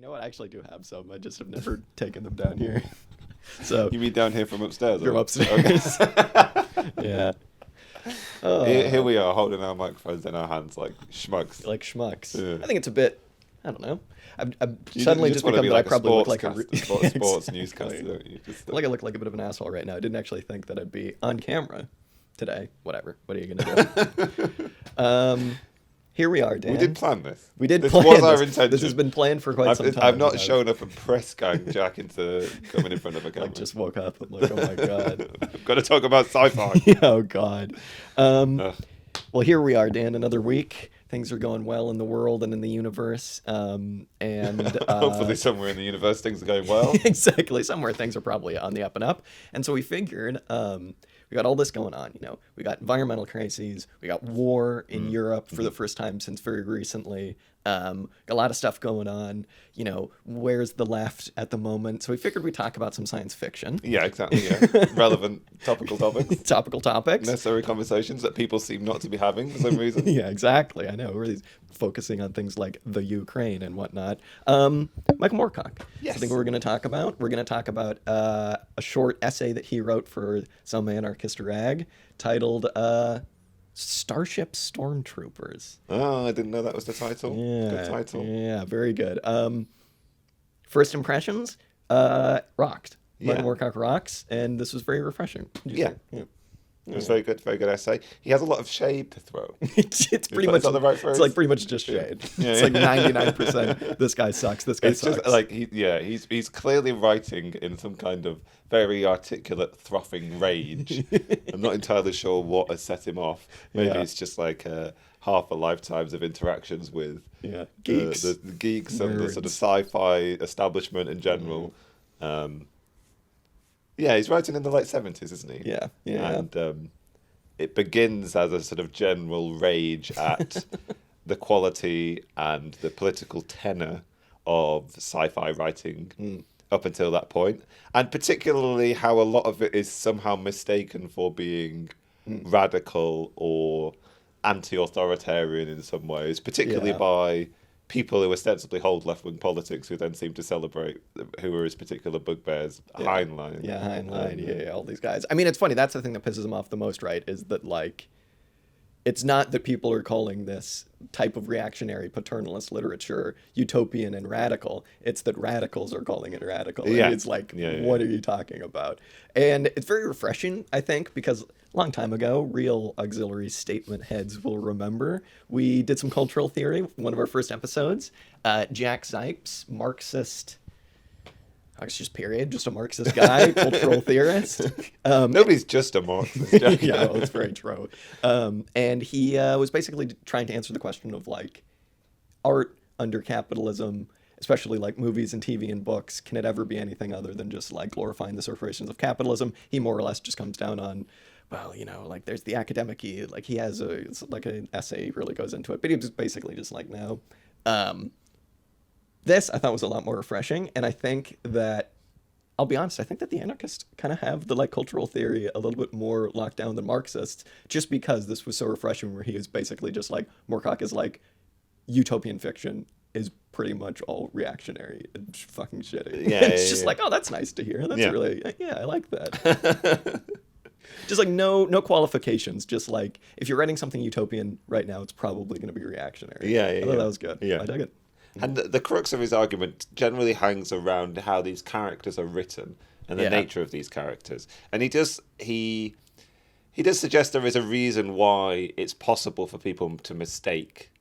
You know what? I actually do have some. I just have never taken them down here. So You mean down here from upstairs? from or- upstairs. Okay. Yeah. Here we are, holding our microphones in our hands like schmucks. Like schmucks. Yeah. I think it's a bit. I don't know. I've You suddenly just just wanna become be that I like a probably look like a sportscaster, sports Exactly. newscaster, don't you? Just, I look like a bit of an asshole right now. I didn't actually think that I'd be on camera today. Whatever. What are you gonna do? Here we are, Dan. we did plan this. We did This plan was our this. intention. This has been planned for quite some time. I've not I've- shown up and press gang Jack into coming in front of a camera. I just woke up. I'm like, oh my god. I've got to talk about sci-fi. Oh god. Ugh. Well, here we are, Dan. Another week. Things are going well in the world and in the universe. And Hopefully somewhere in the universe things are going well. exactly. Somewhere things are probably on the up and up. And so we figured we got all this going on. You know, we got environmental crises. We got war in Europe for the first time since very recently. Got a lot of stuff going on. You know, where's the left at the moment? So we figured we'd talk about some science fiction. Yeah, exactly. Yeah. Relevant topical topics. Topical topics. Necessary conversations that people seem not to be having for some reason. Yeah, exactly. I know. We're focusing on things like the Ukraine and whatnot. Michael Moorcock. Yes. I think we're going to talk about. We're going to talk about a short essay that he wrote for Some Anarchist Rag titled Starship Stormtroopers. Oh, I didn't know that was the title. Yeah. Good title. Yeah, very good. First impressions, rocked. Michael Yeah. Moorcock rocks, and this was very refreshing. What'd you Yeah. think? Yeah. It was very good essay. He has a lot of shade to throw. It's pretty that- much is that the right it's phrase? like pretty much just shade. Yeah, It's yeah. like 99%. This guy sucks. This guy It's sucks. just like he's clearly writing in some kind of very articulate, frothing rage. I'm not entirely sure what has set him off. Maybe Yeah. it's just like half a lifetimes of interactions with Yeah. Geeks. the geeks and the sort of Nerds. sci-fi establishment in general. Yeah, he's writing in the late 70s, isn't he? Yeah, yeah. And it begins as a sort of general rage at the quality and the political tenor of sci-fi writing up until that point, and particularly how a lot of it is somehow mistaken for being radical or anti-authoritarian in some ways, particularly Yeah. by people who ostensibly hold left-wing politics, who then seem to celebrate who are his particular bugbears. Heinlein. Yeah, Heinlein. Yeah, all these guys. I mean, it's funny. That's the thing that pisses him off the most, right? Is that like, it's not that people are calling this type of reactionary paternalist literature utopian and radical. It's that radicals are calling it radical. And Yeah. it's like, Yeah. what are you talking about? And it's very refreshing, I think, because a long time ago, real auxiliary statement heads will remember, we did some cultural theory, one of our first episodes. Jack Zipes, Marxist, it's just period, just a Marxist guy, cultural theorist. Nobody's just a Marxist. Jack. Yeah, well, it's very true. And he was basically trying to answer the question of like, art under capitalism, especially like movies and TV and books, can it ever be anything other than just like glorifying the surfaces of capitalism? He more or less just comes down on, well, you know, like there's the academic-y, like he has it's like an essay, he really goes into it, but he was basically just like, no. This I thought was a lot more refreshing, and I think that, I'll be honest, I think that the anarchists kind of have the like cultural theory a little bit more locked down than Marxists, just because this was so refreshing where he is basically just like, Moorcock is like, utopian fiction is pretty much all reactionary and fucking shitty. Yeah, It's yeah, just yeah. like, oh, that's nice to hear. That's Yeah. really, yeah, I like that. Just like no qualifications. Just like, if you're writing something utopian right now, it's probably going to be reactionary. Yeah, I yeah, thought yeah. that was good. Yeah. I dug it. And the crux of his argument generally hangs around how these characters are written and the Yeah. nature of these characters. And he does suggest there is a reason why it's possible for people to mistake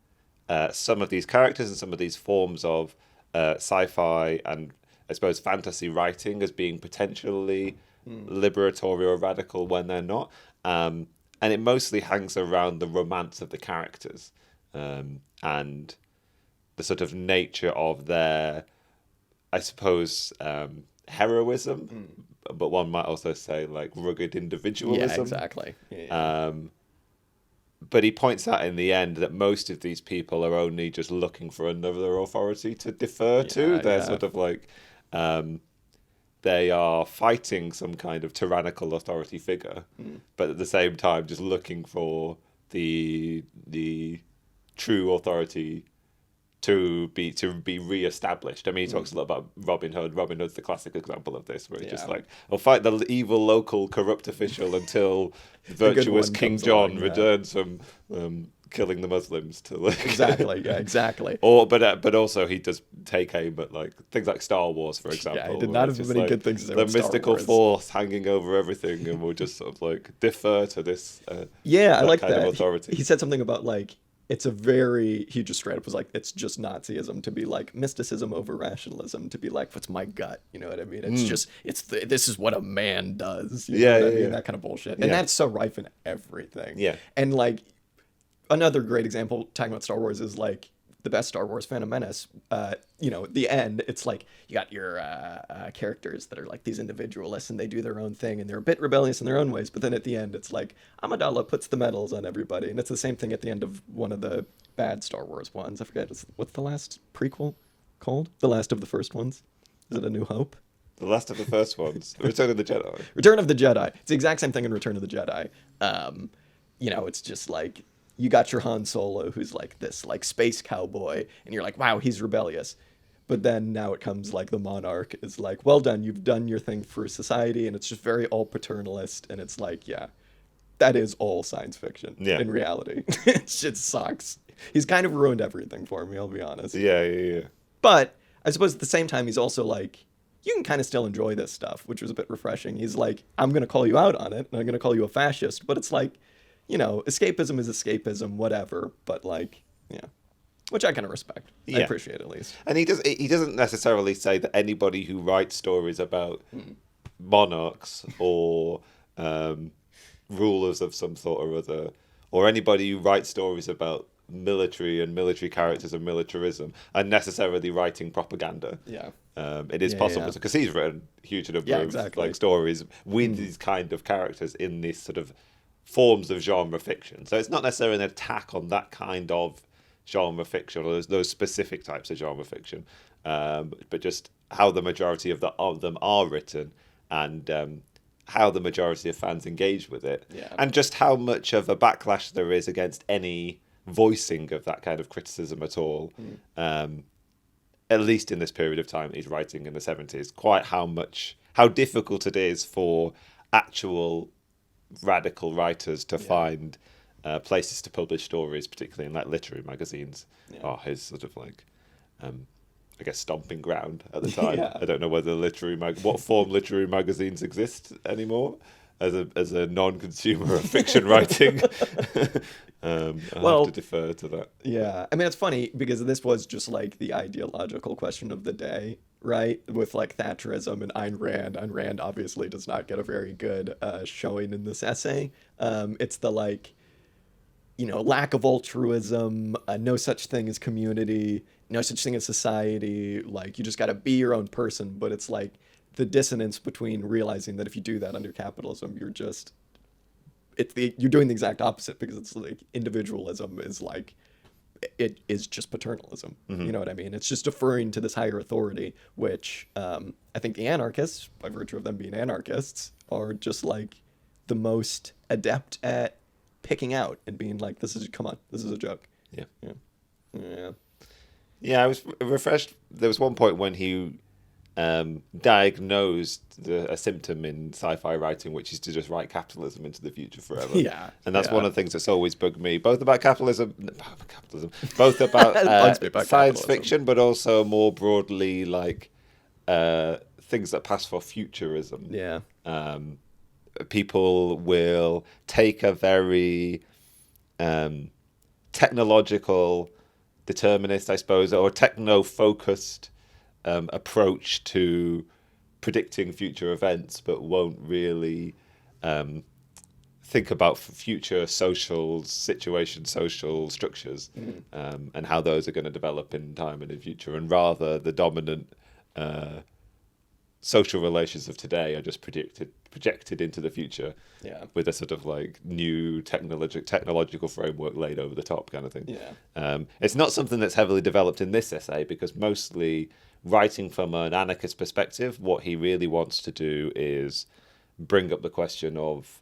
some of these characters and some of these forms of sci-fi and, I suppose, fantasy writing as being potentially liberatory or radical when they're not. And it mostly hangs around the romance of the characters and the sort of nature of their, I suppose, heroism, but one might also say like rugged individualism. Yeah, exactly. Yeah. But he points out in the end that most of these people are only just looking for another authority to defer to. They're yeah. sort of like, they are fighting some kind of tyrannical authority figure, but at the same time just looking for the true authority to be re-established. I mean, he talks a lot about Robin Hood. Robin Hood's the classic example of this, where he's just like, "I'll fight the evil local corrupt official until virtuous King John returns from killing the Muslims to like." Exactly. Yeah. Exactly. But also he does take aim at like things like Star Wars, for example. Yeah, he did not have many good things to say the about Star mystical Wars. force hanging over everything, and we'll just sort of like defer to this. I like kind that. of authority. He said something about like he just straight up was like, it's just Nazism to be like mysticism over rationalism, to be like, what's my gut? You know what I mean? It's this is what a man does. You know what I mean? That kind of bullshit. And that's so rife in everything. Yeah. And like another great example talking about Star Wars is like the best Star Wars, Phantom Menace. The end, it's like you got your characters that are like these individualists and they do their own thing and they're a bit rebellious in their own ways. But then at the end, it's like Amidala puts the medals on everybody. And it's the same thing at the end of one of the bad Star Wars ones. I forget, what's the last prequel called? The last of the first ones? Is it A New Hope? The last of the first ones. Return of the Jedi. Return of the Jedi. It's the exact same thing in Return of the Jedi. It's just like, you got your Han Solo, who's like this like space cowboy, and you're like, wow, he's rebellious. But then now it comes like the monarch is like, well done, you've done your thing for society, and it's just very all paternalist, and it's like, yeah, that is all science fiction in reality. It just sucks. He's kind of ruined everything for me, I'll be honest. Yeah. But I suppose at the same time, he's also like, you can kind of still enjoy this stuff, which was a bit refreshing. He's like, I'm going to call you out on it, and I'm going to call you a fascist, but it's like, escapism is escapism, whatever. But like, which I kind of respect. I appreciate at least. And he doesn't necessarily say that anybody who writes stories about monarchs or rulers of some sort or other, or anybody who writes stories about military and military characters and militarism, are necessarily writing propaganda. Yeah. It is possible because he's written a huge number of like stories with these kind of characters in this sort of forms of genre fiction. So it's not necessarily an attack on that kind of genre fiction or those specific types of genre fiction, but just how the majority of them are written and how the majority of fans engage with it, and just how much of a backlash there is against any voicing of that kind of criticism at all. At least in this period of time that he's writing in the 70s, quite how difficult it is for actual radical writers to find places to publish stories, particularly in like literary magazines. His sort of like I guess stomping ground at the time. I don't know whether what form literary magazines exist anymore as a non-consumer of fiction writing. I'll have to defer to that. Yeah, I mean, it's funny because this was just like the ideological question of the day, right? With like Thatcherism and Ayn Rand. Ayn Rand obviously does not get a very good showing in this essay. It's the like, lack of altruism, no such thing as community, no such thing as society. Like, you just got to be your own person. But it's like the dissonance between realizing that if you do that under capitalism, you're doing the exact opposite, because it's like individualism is like, it is just paternalism. You know what I mean? It's just deferring to this higher authority, which I think the anarchists, by virtue of them being anarchists, are just like the most adept at picking out and being like, this is a joke. I was refreshed. There was one point when he diagnosed a symptom in sci-fi writing, which is to just write capitalism into the future forever. And that's one of the things that's always bugged me, both about capitalism, both about science fiction, but also more broadly like things that pass for futurism. People will take a very technological, determinist, I suppose, or techno-focused approach to predicting future events, but won't really think about future social situations, social structures, and how those are going to develop in time and in future. And rather, the dominant social relations of today are just projected into the future with a sort of like new technological framework laid over the top kind of thing. It's not something that's heavily developed in this essay, because mostly writing from an anarchist perspective, what he really wants to do is bring up the question of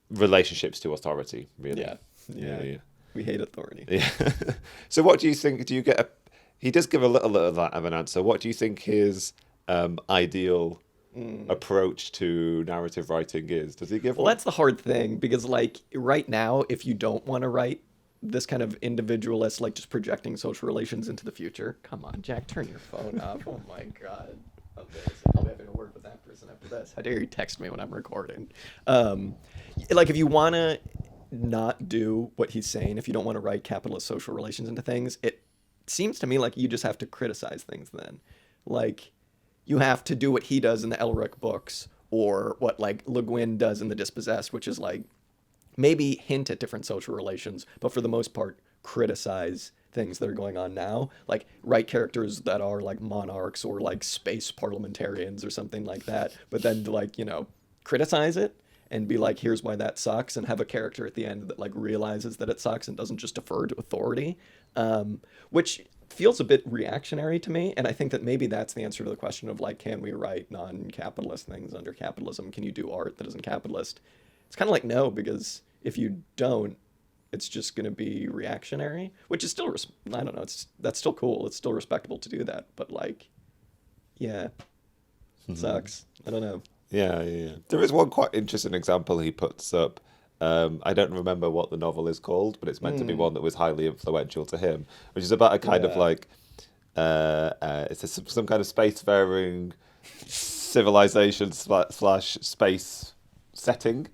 relationships to authority, really. We hate authority. Yeah. So what do you think? Do you get a? He does give a little of that of an answer. What do you think his ideal approach to narrative writing is? Does he give Well, one? that's the hard thing because, like, right now, if you don't want to write this kind of individualist, like, just projecting social relations into the future, come on, Jack, turn your phone off. Oh my God. I'll be having a word with that person after this. How dare you text me when I'm recording? Like, if you want to not do what he's saying, if you don't want to write capitalist social relations into things, it seems to me like you just have to criticize things then. Like, you have to do what he does in the Elric books, or what, like, Le Guin does in The Dispossessed, which is, like, maybe hint at different social relations, but for the most part, criticize things that are going on now. Like, write characters that are, like, monarchs or, like, space parliamentarians or something like that, but then, like, criticize it and be like, here's why that sucks, and have a character at the end that, like, realizes that it sucks and doesn't just defer to authority, which feels a bit reactionary to me. And I think that maybe that's the answer to the question of, like, can we write non-capitalist things under capitalism? Can you do art that isn't capitalist? It's kind of like, no, because if you don't, it's just going to be reactionary, which is still, I don't know, that's still cool. It's still respectable to do that. But, like, yeah, it sucks. I don't know. Yeah. There is one quite interesting example he puts up. I don't remember what the novel is called, but it's meant to be one that was highly influential to him, which is about a kind of like, some kind of spacefaring civilization slash space setting.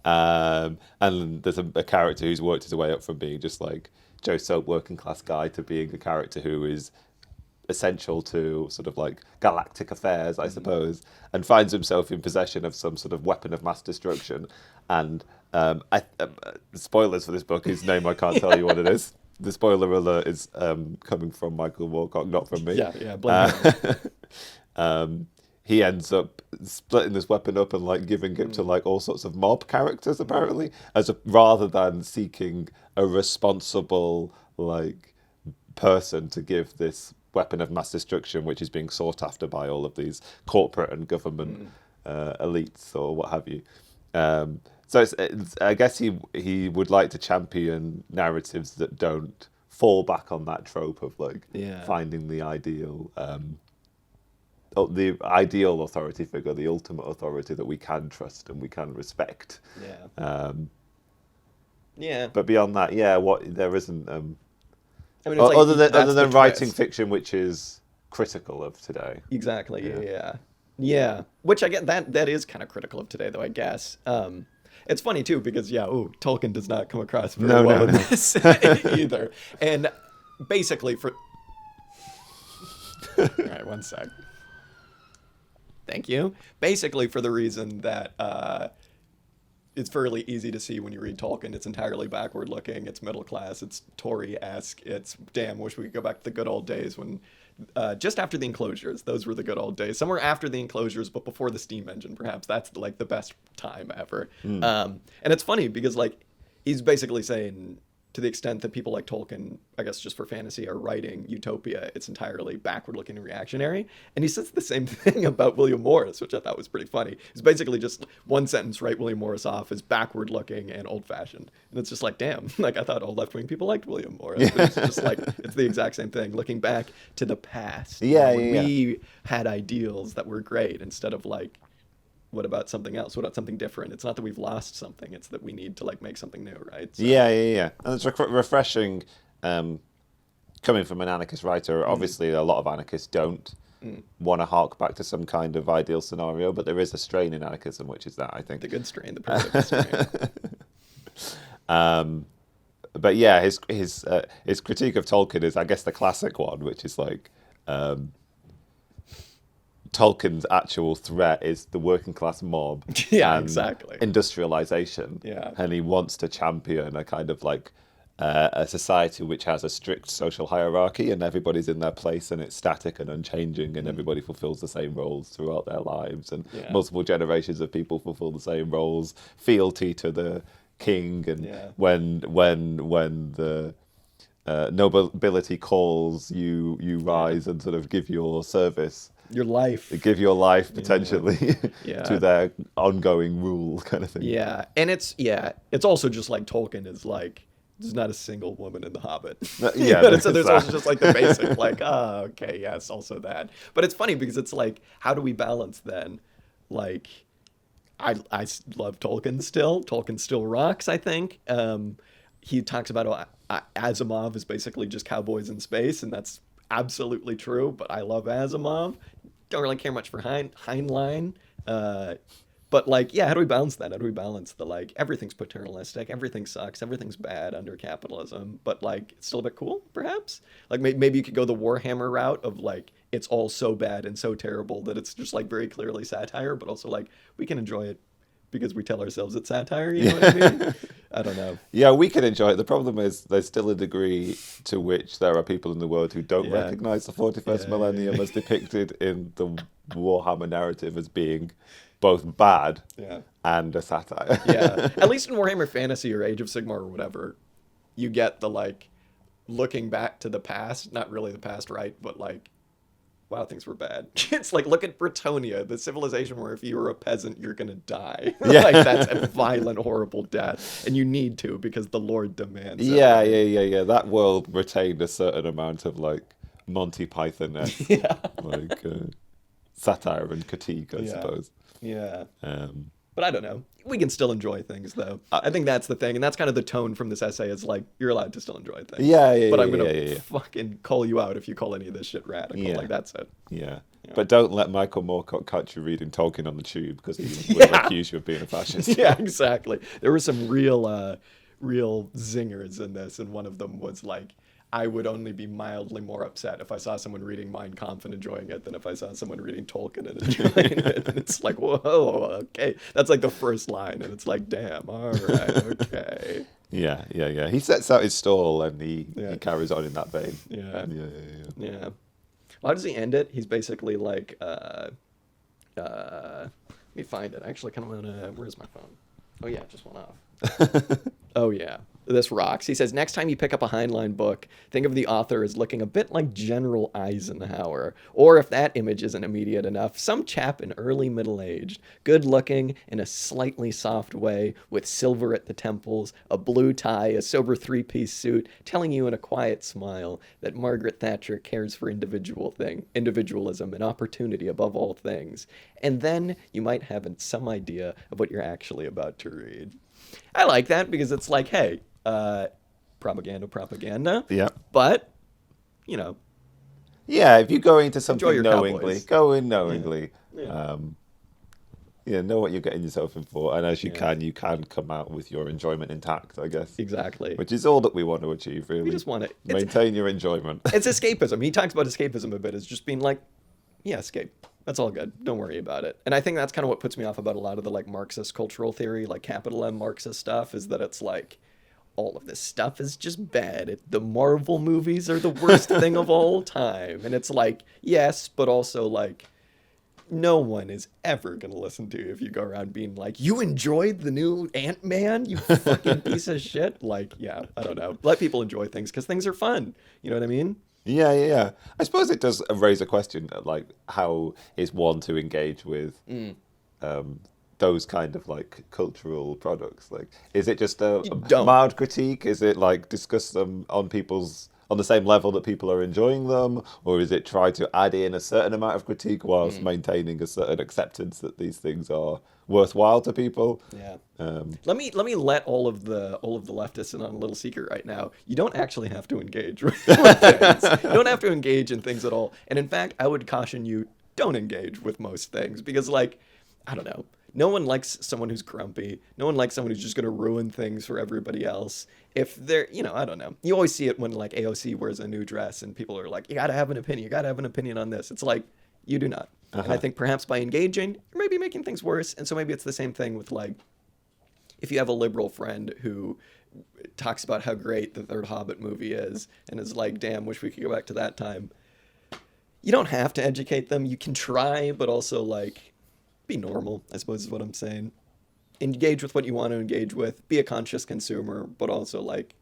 And there's a character who's worked his way up from being just like Joe Soap working class guy to being a character who is essential to sort of like galactic affairs, I suppose, and finds himself in possession of some sort of weapon of mass destruction. And spoilers for this book, his name I can't tell you what it is. The spoiler alert is coming from Michael Moorcock, not from me. Yeah, blame him. He ends up splitting this weapon up and like giving it to like all sorts of mob characters apparently, rather than seeking a responsible like person to give this weapon of mass destruction, which is being sought after by all of these corporate and government elites or what have you. So I guess he would like to champion narratives that don't fall back on that trope of like finding the ideal authority figure, the ultimate authority that we can trust and we can respect. But beyond that, there isn't. I mean, it's other than writing fiction, which is critical of today. Exactly. Yeah. Which I get that is kind of critical of today, though, I guess. It's funny too because Tolkien does not come across very well in this either. And basically all right, one sec. Thank you. Basically for the reason that it's fairly easy to see when you read Tolkien. It's entirely backward looking. It's middle class. It's Tory-esque. It's wish we could go back to the good old days when just after the enclosures. Those were the good old days. Somewhere after the enclosures, but before the steam engine, perhaps. That's like the best time ever. And it's funny because like he's basically saying, to the extent that people like Tolkien, I guess just for fantasy, are writing utopia, it's entirely backward-looking and reactionary. And he says the same thing about William Morris, which I thought was pretty funny. It's basically just one sentence, write William Morris off as backward-looking and old-fashioned. And it's just like, damn, like I thought all left-wing people liked William Morris. But it's just like, it's the exact same thing, looking back to the past. We had ideals that were great instead of like, what about something else? What about something different? It's not that we've lost something. It's that we need to like make something new, right? So, And it's refreshing coming from an anarchist writer. Obviously, a lot of anarchists don't want to hark back to some kind of ideal scenario, but there is a strain in anarchism, which is that, I think. The good strain, the primitive strain. But yeah, his critique of Tolkien is, I guess, the classic one, which is like... Tolkien's actual threat is the working class mob and exactly. industrialization. And he wants to champion a kind of like a society which has a strict social hierarchy and everybody's in their place and it's static and unchanging and everybody fulfills the same roles throughout their lives and multiple generations of people fulfill the same roles, fealty to the king, and when the nobility calls, you rise and sort of give your service. Your life. Give your life potentially to their ongoing rule kind of thing. And it's also just like Tolkien is like There's not a single woman in The Hobbit. Yeah, So there's also just like the basic, like, oh, okay, yes, also that. But it's funny because it's like, how do we balance then? Like, I love Tolkien still. Tolkien still rocks, I think. He talks about Asimov is basically just cowboys in space, and that's absolutely true. But I love Asimov. Don't really care much for Heinlein. But like, yeah, how do we balance that? How do we balance the like everything's paternalistic, everything sucks, everything's bad under capitalism, but like it's still a bit cool, perhaps? Like maybe you could go the Warhammer route of like it's all so bad and so terrible that it's just like very clearly satire, but also like we can enjoy it because we tell ourselves it's satire. You know what I mean? I don't know. Yeah, we can enjoy it. The problem is there's still a degree to which there are people in the world who don't recognize the 41st millennium as depicted in the Warhammer narrative as being both bad and a satire. Yeah. At least in Warhammer Fantasy or Age of Sigmar or whatever, you get the like looking back to the past, not really the past, right? But like, wow, things were bad. It's like, look at Bretonia, the civilization where if you were a peasant, you're going to die. Like that's a violent, horrible death. And you need to because the Lord demands it. Yeah. That world retained a certain amount of like Monty Python-esque like satire and critique, I suppose. Yeah. But I don't know. We can still enjoy things, though. I think that's the thing. And that's kind of the tone from this essay is like, you're allowed to still enjoy things. But I'm going to fucking call you out if you call any of this shit radical. Like, that's it. Yeah. But don't let Michael Moorcock catch you reading Tolkien on the tube because he will accuse you of being a fascist. Yeah, exactly. There were some real zingers in this. And one of them was like, I would only be mildly more upset if I saw someone reading Mein Kampf and enjoying it than if I saw someone reading Tolkien and enjoying it. And it's like, whoa, okay. That's like the first line. And it's like, damn, all right, okay. Yeah. He sets out his stall and he carries on in that vein. Yeah. Well, how does he end it? He's basically like, let me find it. I actually kind of want to, where's my phone? Oh, yeah, it just went off. Oh, yeah. This rocks. He says, next time you pick up a Heinlein book, think of the author as looking a bit like General Eisenhower. Or if that image isn't immediate enough, some chap in early middle-aged, good-looking in a slightly soft way, with silver at the temples, a blue tie, a sober three-piece suit, telling you in a quiet smile that Margaret Thatcher cares for individualism and opportunity above all things. And then you might have some idea of what you're actually about to read. I like that because it's like, hey, propaganda. Yeah. But, you know. Yeah, if you go into something knowingly, cowboys. Go in knowingly. Yeah. Know what you're getting yourself in for. And as you can come out with your enjoyment intact, I guess. Exactly. Which is all that we want to achieve, really. We just want to maintain your enjoyment. It's escapism. He talks about escapism a bit as just being like, yeah, escape. That's all good. Don't worry about it. And I think that's kind of what puts me off about a lot of the like Marxist cultural theory, like capital M Marxist stuff, is that it's like all of this stuff is just bad. The Marvel movies are the worst thing of all time. And it's like, yes, but also like no one is ever going to listen to you if you go around being like, you enjoyed the new Ant-Man, you fucking piece of shit. Like, yeah, I don't know. Let people enjoy things because things are fun. You know what I mean? Yeah. I suppose it does raise a question, like how is one to engage with those kind of like cultural products? Like, is it just a mild critique? Is it like discuss them on the same level that people are enjoying them, or is it try to add in a certain amount of critique whilst maintaining a certain acceptance that these things are worthwhile to people? Yeah. Let me let all of the leftists in on a little secret right now. You don't actually have to engage with things. You don't have to engage in things at all. And in fact, I would caution you, don't engage with most things because, like, I don't know. No one likes someone who's grumpy. No one likes someone who's just going to ruin things for everybody else. If they're, I don't know. You always see it when like AOC wears a new dress and people are like, you got to have an opinion. You got to have an opinion on this. It's like, you do not. And I think perhaps by engaging, you're maybe making things worse. And so maybe it's the same thing with like, if you have a liberal friend who talks about how great the third Hobbit movie is and is like, damn, wish we could go back to that time. You don't have to educate them. You can try, but also like, be normal, I suppose is what I'm saying. Engage with what you want to engage with. Be a conscious consumer, but also like...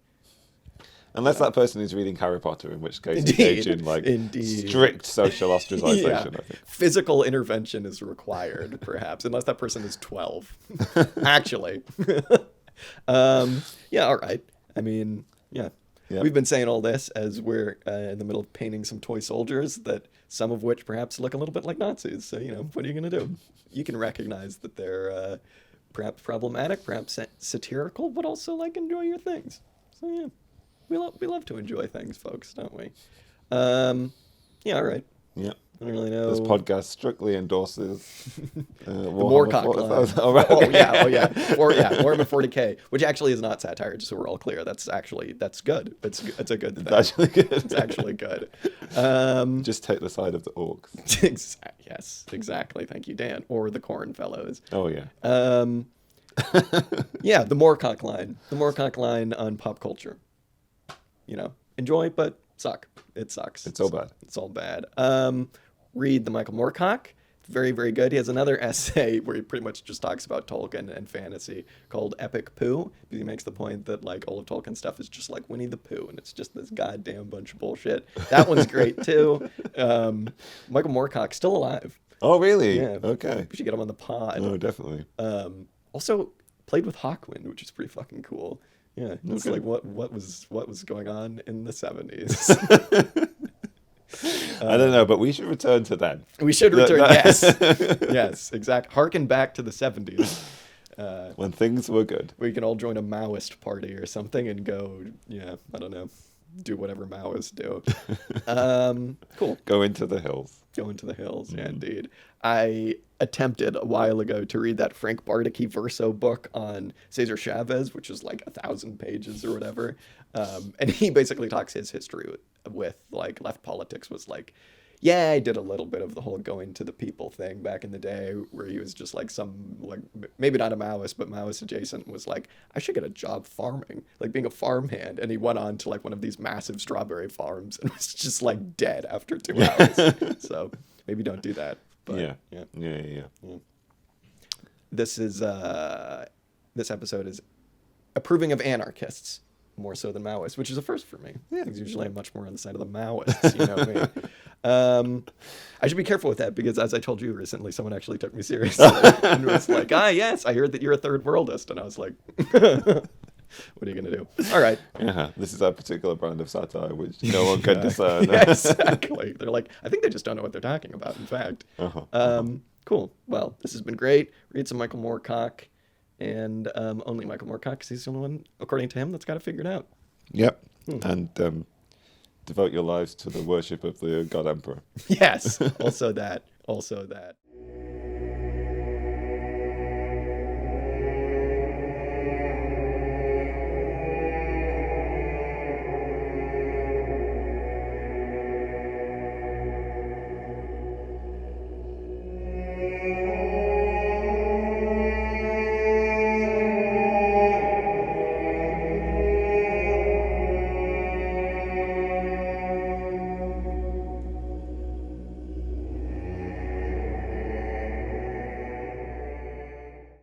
Unless that person is reading Harry Potter, in which case engage in like strict social ostracization, I think. Physical intervention is required, perhaps, unless that person is 12. Actually. Yeah, all right. I mean, yeah. Yeah. We've been saying all this as we're in the middle of painting some toy soldiers that some of which perhaps look a little bit like Nazis. So, what are you going to do? You can recognize that they're perhaps problematic, perhaps satirical, but also enjoy your things. So, yeah, we love to enjoy things, folks, don't we? Yeah, all right. Yeah. I don't really know. This podcast strictly endorses The Moorcock line. Oh, right, okay. Oh yeah. Warhammer 40K, which actually is not satire, just so we're all clear. That's good. It's a good thing. It's actually good. It's actually good. Just take the side of the orcs. Yes, exactly. Thank you, Dan. Or the Corn Fellows. Oh, yeah. Yeah, the Moorcock line. The Moorcock line on pop culture. Enjoy, but suck. It sucks. It's all bad. It's all bad. Read the Michael Moorcock. Very, very good. He has another essay where he pretty much just talks about Tolkien and fantasy called Epic Pooh. Because he makes the point that all of Tolkien's stuff is just like Winnie the Pooh, and it's just this goddamn bunch of bullshit. That one's great too. Michael Moorcock still alive. Oh, really? Yeah. Okay. We should get him on the pod. Oh, definitely. Also played with Hawkwind, which is pretty fucking cool. Yeah, it's Okay. what was going on in the 70s. I don't know, but we should return to that. We should return. Yes, exactly. Harken back to the 70s. When things were good. We can all join a Maoist party or something and go. Yeah, I don't know, do whatever Maoists do. Cool. Go into the hills. Go into the hills. Yeah, indeed. I attempted a while ago to read that Frank Bardacchi verso book on Cesar Chavez, which is 1,000 pages or whatever. And he basically talks his history with left politics was yeah, I did a little bit of the whole going to the people thing back in the day where he was just maybe not a Maoist, but Maoist adjacent, was I should get a job farming, being a farmhand. And he went on to one of these massive strawberry farms and was just dead after 2 hours. So maybe don't do that. But, Yeah. This episode is approving of anarchists more so than Maoists, which is a first for me. Yeah, because usually I'm much more on the side of the Maoists. You know what I mean? I should be careful with that because, as I told you recently, someone actually took me seriously and was like, yes, I heard that you're a third worldist. And I was like, what are you going to do? All right. Yeah, this is a particular brand of satire which no one can discern. Yeah, exactly. They're I think they just don't know what they're talking about, in fact. Cool. Well, this has been great. Read some Michael Moorcock. And only Michael Moorcock, because he's the only one, according to him, that's got it figured out. Yep. And devote your lives to the worship of the God Emperor. Yes. Also that.